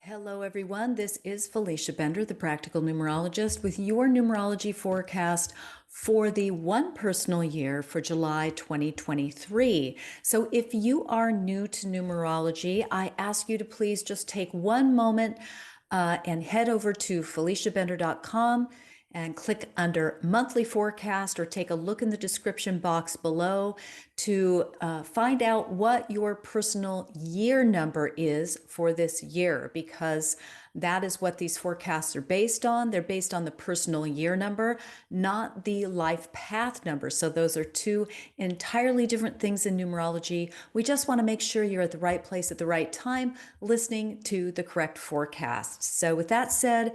Hello, everyone. This is Felicia Bender, the Practical Numerologist, with your numerology forecast for the one personal year for July 2023. So, if you are new to numerology, I ask you to please just take one moment and head over to feliciabender.com and click under monthly forecast or take a look in the description box below to find out what your personal year number is for this year, because that is what these forecasts are based on. They're based on the personal year number, not the life path number. So those are two entirely different things in numerology. We just want to make sure you're at the right place at the right time, listening to the correct forecast. So with that said,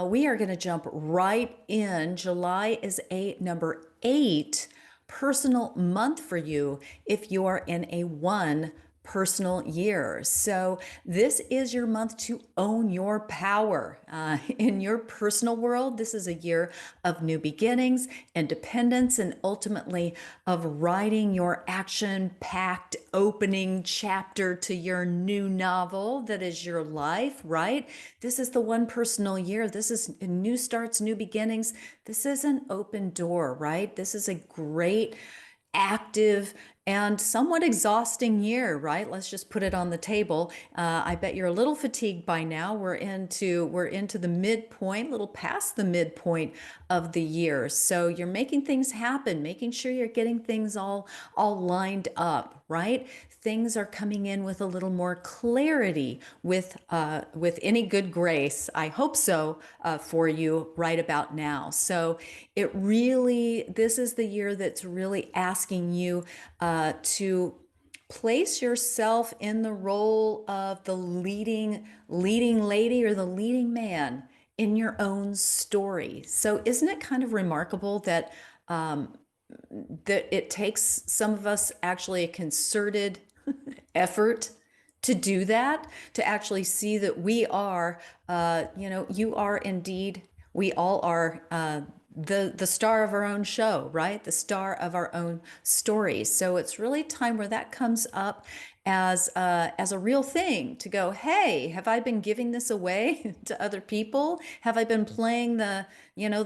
we are going to jump right in. July is a number 8 personal month for you if you are in a one personal year. So this is your month to own your power. In your personal world, this is a year of new beginnings, independence, and ultimately of writing your action-packed opening chapter to your new novel that is your life, right? This is the one personal year. This is new starts, new beginnings. This is an open door, right? This is a great active and somewhat exhausting year, right? Let's just put it on the table. I bet you're a little fatigued by now. We're into the midpoint, little past the midpoint of the year. So you're making things happen, making sure you're getting things all lined up, right? Things are coming in with a little more clarity, with any good grace. I hope so for you right about now. So this is the year that's really asking you to place yourself in the role of the leading lady or the leading man in your own story. So isn't it kind of remarkable that that it takes some of us actually a concerted effort to do that, to actually see that we are, you are indeed, we all are the star of our own show, right? The star of our own stories. So it's really time where that comes up as a real thing, to go, hey, have I been giving this away to other people? Have I been playing the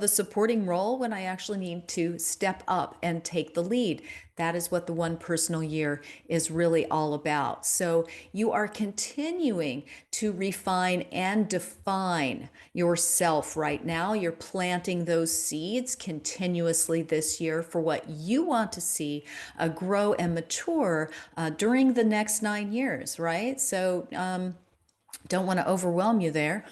supporting role when I actually need to step up and take the lead? That is what the one personal year is really all about. So you are continuing to refine and define yourself right now. You're planting those seeds continuously this year for what you want to see grow and mature during the next 9 years, right? So don't want to overwhelm you there.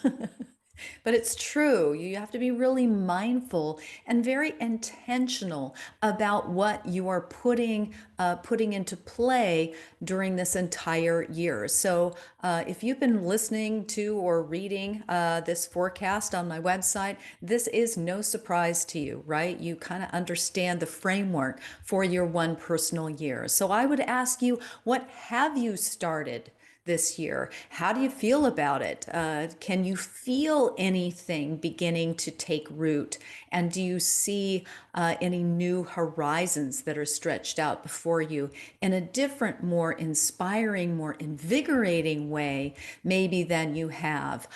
But it's true. You have to be really mindful and very intentional about what you are putting into play during this entire year. So if you've been listening to or reading this forecast on my website, this is no surprise to you, right? You kind of understand the framework for your one personal year. So I would ask you, what have you started this year? How do you feel about it? Can you feel anything beginning to take root? And do you see any new horizons that are stretched out before you in a different, more inspiring, more invigorating way, maybe than you have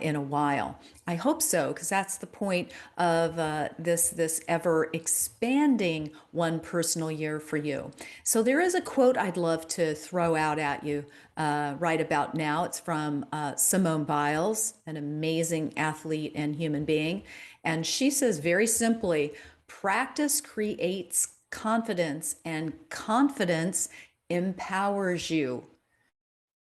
in a while? I hope so, because that's the point of this ever expanding one personal year for you. So there is a quote I'd love to throw out at you right about now. It's from Simone Biles, an amazing athlete and human being. And she says very simply, practice creates confidence, and confidence empowers you.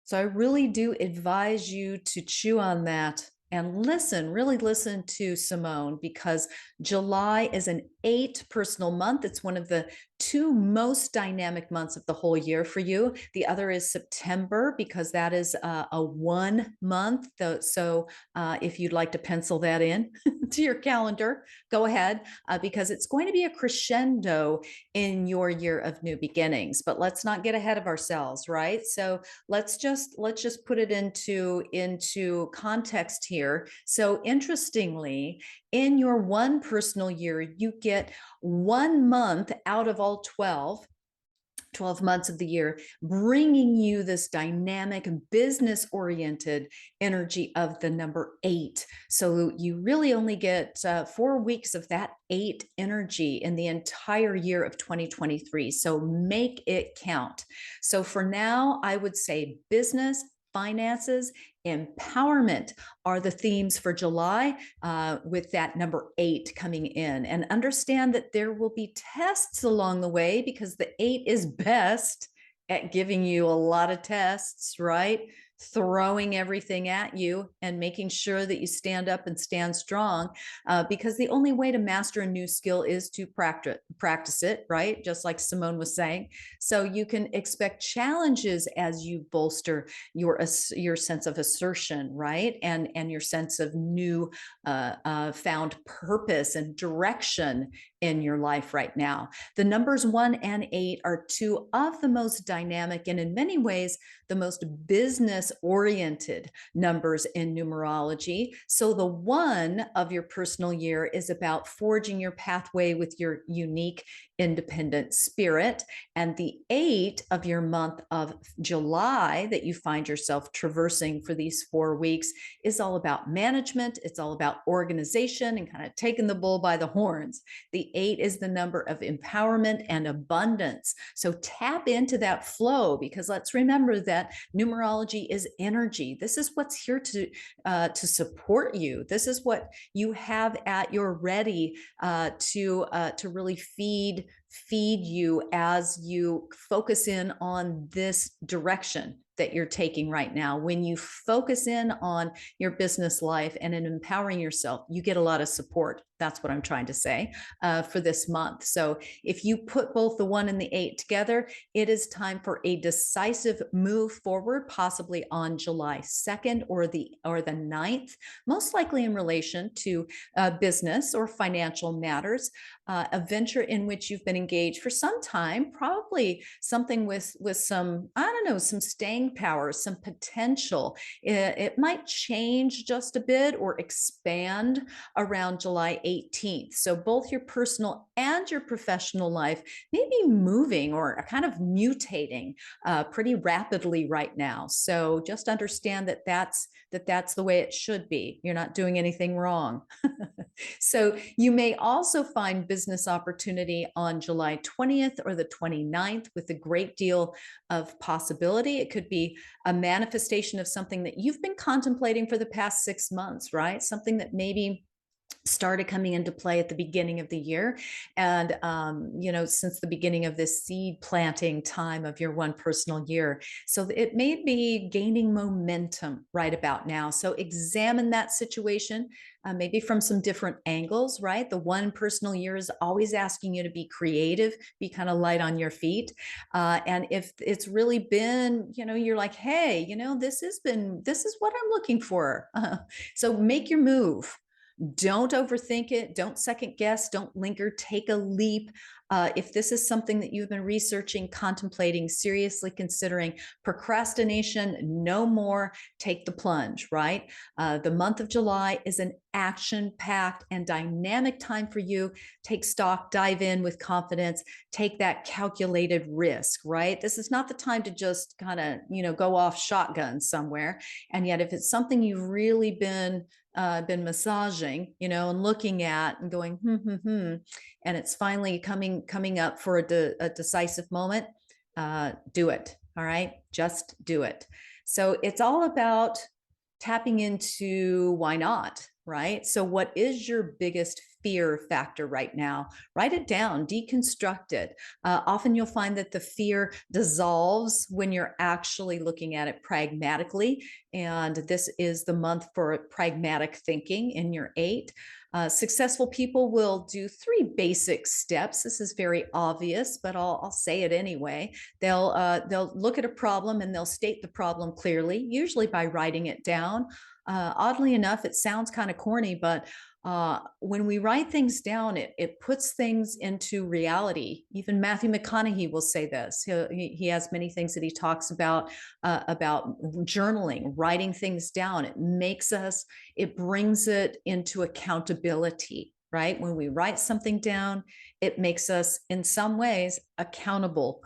So I really do advise you to chew on that and really listen to Simone, because July is an 8 personal month. It's one of the 2 most dynamic months of the whole year for you. The other is September, because that is a 1 month. So if you'd like to pencil that in to your calendar, go ahead, because it's going to be a crescendo in your year of new beginnings. But let's not get ahead of ourselves, right? So let's just put it into context here. So interestingly, in your one personal year, you get 1 month out of all 12 12 months of the year, bringing you this dynamic, business oriented energy of the number 8. So you really only get 4 weeks of that 8 energy in the entire year of 2023. So make it count. So for now, I would say business, finances, empowerment are the themes for July, with that number 8 coming in. And understand that there will be tests along the way, because the 8 is best at giving you a lot of tests, right? Throwing everything at you and making sure that you stand up and stand strong, because the only way to master a new skill is to practice it, right? Just like Simone was saying. So you can expect challenges as you bolster your sense of assertion, right? And your sense of new found purpose and direction in your life right now. The numbers 1 and 8 are two of the most dynamic and in many ways the most business oriented numbers in numerology. So the 1 of your personal year is about forging your pathway with your unique independent spirit. And the 8 of your month of July that you find yourself traversing for these 4 weeks is all about management. It's all about organization and kind of taking the bull by the horns. The 8 is the number of empowerment and abundance. So tap into that flow, because let's remember that numerology is energy. This is what's here to support you. This is what you have at your ready to really feed you as you focus in on this direction that you're taking right now. When you focus in on your business life and in empowering yourself, you get a lot of support. That's what I'm trying to say for this month. So if you put both the 1 and the 8 together, it is time for a decisive move forward, possibly on July 2nd or the 9th, most likely in relation to business or financial matters, a venture in which you've been engaged for some time, probably something with some, I don't know, some staying power, some potential. It might change just a bit or expand around July 18th. So both your personal and your professional life may be moving or kind of mutating pretty rapidly right now. So just understand that that's the way it should be. You're not doing anything wrong. So you may also find business opportunity on July 20th or the 29th with a great deal of possibility. It could be a manifestation of something that you've been contemplating for the past 6 months, right? Something that maybe started coming into play at the beginning of the year. And, since the beginning of this seed planting time of your one personal year. So it may be gaining momentum right about now. So examine that situation, maybe from some different angles, right? The one personal year is always asking you to be creative, be kind of light on your feet. And if it's really been, you're like, hey, this is what I'm looking for. So make your move. Don't overthink it. Don't second guess. Don't linger. Take a leap. If this is something that you've been researching, contemplating, seriously considering, procrastination, no more. Take the plunge, right? The month of July is an action-packed and dynamic time for you. Take stock, dive in with confidence, take that calculated risk, right? This is not the time to just kind of, go off shotgun somewhere. And yet, if it's something you've really been massaging, and looking at and going, and it's finally coming up for a decisive moment, do it. All right. Just do it. So it's all about tapping into why not, right? So what is your biggest fear factor right now? Write it down, deconstruct it. Often you'll find that the fear dissolves when you're actually looking at it pragmatically. And this is the month for pragmatic thinking in your 8. Successful people will do 3 basic steps. This is very obvious, but I'll say it anyway. They'll look at a problem and they'll state the problem clearly, usually by writing it down. Oddly enough, it sounds kind of corny, but when we write things down, it puts things into reality. Even Matthew McConaughey will say this. He has many things that he talks about journaling, writing things down. It brings it into accountability. right? When we write something down, it makes us, in some ways, accountable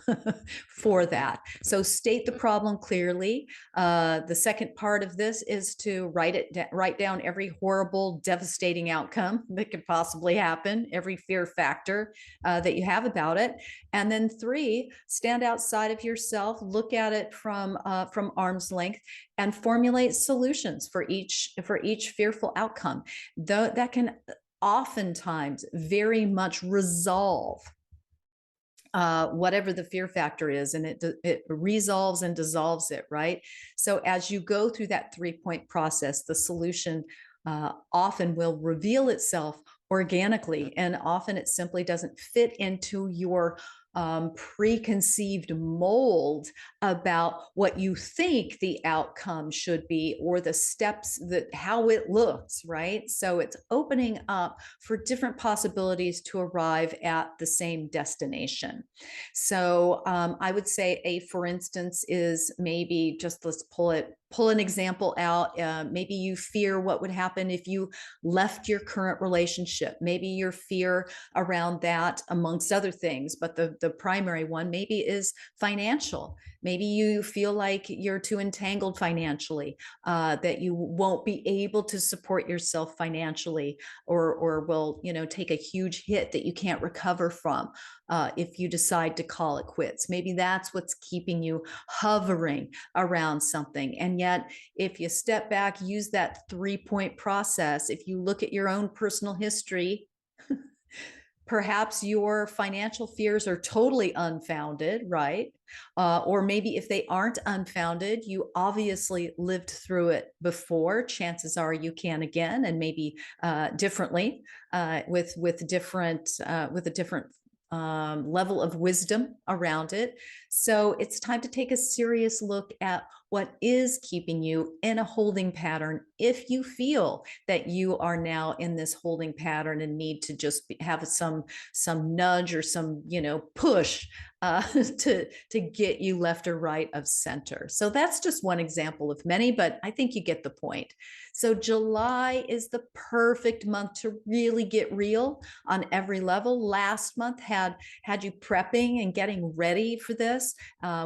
for that. So state the problem clearly. The second part of this is to write down every horrible, devastating outcome that could possibly happen, every fear factor that you have about it. And then three, stand outside of yourself, look at it from arm's length, and formulate solutions for each fearful outcome. Though that can oftentimes very much resolve whatever the fear factor is, and it resolves and dissolves it, right? So as you go through that 3-point process, the solution often will reveal itself organically, and often it simply doesn't fit into your preconceived mold about what you think the outcome should be, or the steps, that how it looks, right? So it's opening up for different possibilities to arrive at the same destination. So I would say for instance, is maybe just, let's pull an example out. Maybe you fear what would happen if you left your current relationship. Maybe your fear around that, amongst other things, but the primary one maybe is financial. Maybe you feel like you're too entangled financially, that you won't be able to support yourself financially, or will, take a huge hit that you can't recover from if you decide to call it quits. Maybe that's what's keeping you hovering around something. And yet, if you step back, use that 3-point process, if you look at your own personal history, perhaps your financial fears are totally unfounded, right? Or maybe if they aren't unfounded, you obviously lived through it before. Chances are you can again, and maybe differently, with a different level of wisdom around it. So it's time to take a serious look at what is keeping you in a holding pattern. If you feel that you are now in this holding pattern and need to just have some nudge or some push to get you left or right of center. So that's just one example of many, but I think you get the point. So July is the perfect month to really get real on every level. Last month had you prepping and getting ready for this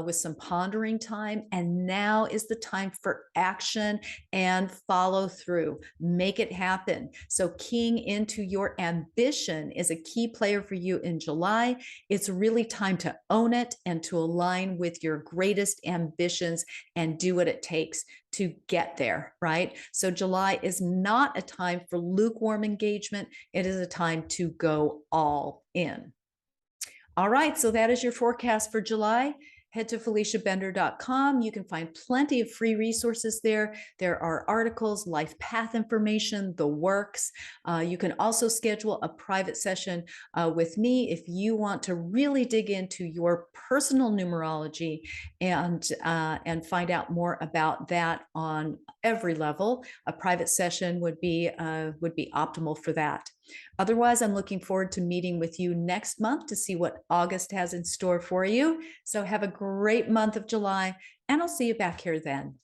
with some pondering time, and now is the time for action and follow through. Make it happen. So keying into your ambition is a key player for you in July. It's really time to own it and to align with your greatest ambitions and do what it takes to get there, right? So July is not a time for lukewarm engagement. It is a time to go all in. All right, so that is your forecast for July. Head to FeliciaBender.com. You can find plenty of free resources there. There are articles, life path information, the works. You can also schedule a private session with me if you want to really dig into your personal numerology and find out more about that on every level. A private session would be optimal for that. Otherwise, I'm looking forward to meeting with you next month to see what August has in store for you. So have a great month of July, and I'll see you back here then.